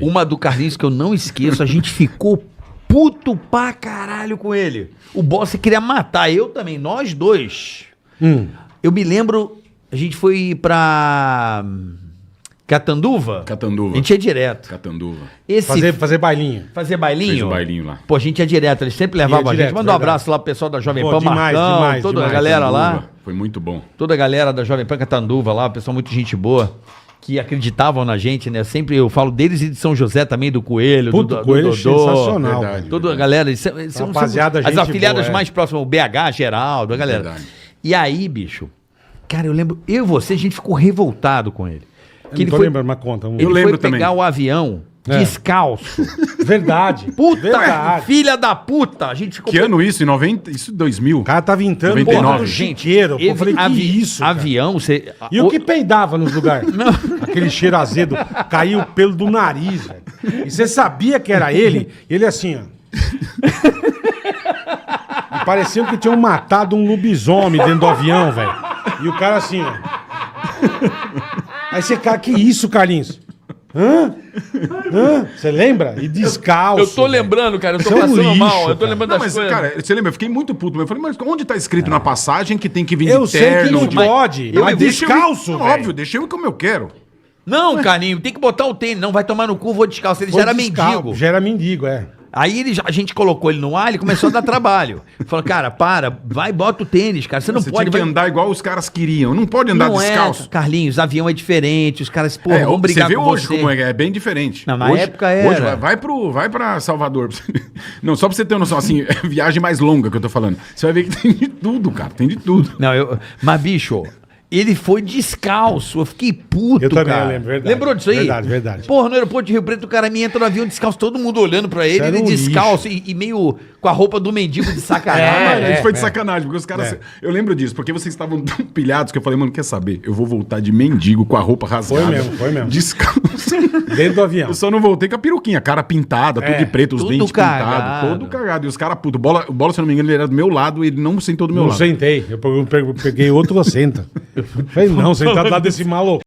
Uma do Carlinhos que eu não esqueço, a gente ficou puto pra caralho com ele. O Bossa queria matar, eu também, nós dois. Eu me lembro, a gente foi pra Catanduva. Catanduva. A gente ia direto. Catanduva. Fazer bailinho. Fazer bailinho? Fez o bailinho lá. Pô, a gente ia direto, eles sempre levavam a gente. direto, Manda um verdade. abraço lá pro pessoal da Jovem Pô, Pan, demais, Marcão, demais, toda demais. a galera lá. Catanduva. Foi muito bom. Toda a galera da Jovem Pan Catanduva lá, pessoal muito gente boa, que acreditavam na gente, né? Sempre eu falo deles e de São José também, do Coelho, Puto, do Coelho é Dodô. sensacional. Verdade. Toda a galera, eles são Rapaziada, as gente afiliadas boa, mais próximas, o BH, Geraldo, a galera. Verdade. E aí, bicho, cara, eu lembro, eu e você, a gente ficou revoltado com ele. Que ele foi lembrando, mas conta. Ele lembro foi pegar também. o avião descalço. Verdade. Puta, Verdade. filha da puta. A gente ficou Que ano isso? Em 90? Isso 2000? O cara tava entrando 99. do chiqueiro. Eu falei, que isso, cara? Avião, você... E o que peidava nos lugares? Aquele cheiro azedo. Caiu o pelo do nariz, velho. E você sabia que era ele? Ele assim, ó. E parecia que tinham matado um lobisomem dentro do avião, velho. E o cara assim, ó. Aí você, cara, que isso, Carlinhos? Hã? Você lembra? E descalço. Eu tô lembrando, cara, eu tô Isso é um passando lixo, mal. Eu tô cara. lembrando Não, das mas, coisas. cara, você lembra? Eu fiquei muito puto. Eu falei, mas onde tá escrito na passagem que tem que vir Eu sei que não mas- pode, eu- mas deixa eu ir- descalço, Não, velho. óbvio, deixa eu ir como eu quero. Não, Carlinho, tem que botar o tênis. Não, vai tomar no cu, vou descalço. Ele Foi já era descalço. mendigo. Já era mendigo, é. Aí a gente colocou ele no ar, ele começou a dar trabalho. Falou, cara, vai, bota o tênis, cara. Você não Você pode... tinha que andar igual os caras queriam. Não pode andar Não descalço. é, Carlinhos, avião é diferente, os caras, pô, vão Você brigar vê com hoje você. como é bem diferente. Não, na hoje, época era. Hoje, vai pra Salvador. Não, só pra você ter uma noção, assim, é viagem mais longa que eu tô falando. Você vai ver que tem de tudo, cara. Tem de tudo. Não, mas, bicho, ele foi descalço. Eu fiquei puto, Eu também cara. lembro, verdade. Lembrou disso aí? Verdade, verdade. Porra, no aeroporto de Rio Preto, o cara me entra no avião descalço, todo mundo olhando pra ele, era ele um descalço e meio com a roupa do mendigo de sacanagem. Mas isso foi de sacanagem, porque os caras. Eu lembro disso, porque vocês estavam tão pilhados que eu falei, mano, quer saber? Eu vou voltar de mendigo com a roupa rasgada. Foi mesmo. Descalço. Dentro do avião. Eu só não voltei com a peruquinha, cara pintada, tudo de preto, os tudo dentes cagado. pintados, todo cagado. E os caras, puto, o bola, se eu não me engano, ele era do meu lado e ele não sentou do meu Não lado. sentei. Eu peguei outro assento. Falei, não, sentado lá desse maluco.